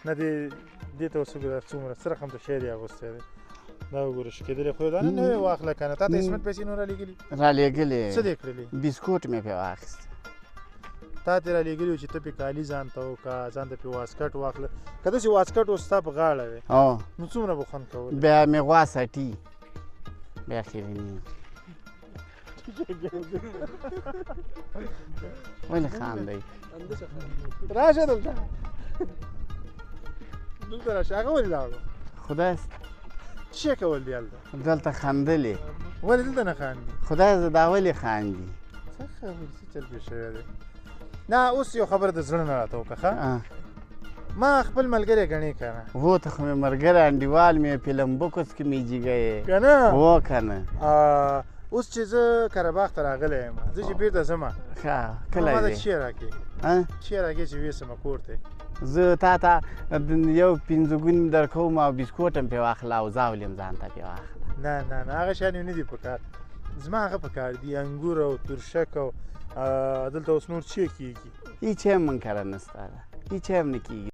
نه دې ته اوس وګوره څومره څه رقم ته شی دی اغوستی دی دا وګوره شکېدلی خو دا نه نوی واخله که نه تا ته اسمت پیسې نور رالېږلي رالېږلې څه دې کړلي بسکوټ مې پرې واخیست تا ته رالېږلي وو چې ته پرې کالي ځان ته وکړه ځان ته پرې واسکټ واخله که داسې واسکټ اوس ستا په غاړه وی نو څومره به خوند کول بیا مې غوا سټي بیا خیرني ولې خاندئ راشه دلته دلته راشه هغه ولې لاړو خدای څه کول دی هلته دلته خندلې ولې دلته نه خاندي خدای زه دا ولې خاندي څه خبرې څه چل پېښ شوی دی نه اوس یو خبره د زړه نه راته وکړه ښه ما خپل ملګری ګڼې که نه و ته خو مې ملګری انډیوال مې فلم بوکس کې مې جګه یې که نه و که نه اوس چې زه قره باغ ته راغلی یم زه چې بیرته ځمه ښه کله ما ته دی چی راکړې چی راکړې چې ویسمه کور ته زه تا ته یو پنځه ګون درکوم او بسکوټ هم پرې واخله او زاول یم ځان ته پرې واخله نه نه نه هغه شیان یې نه دي په کار زما هغه په کار دي انګور او تورشک او دلته اوس نور څه کېږي هېڅ هم من کره نسته ده هېڅ هم نه کېږي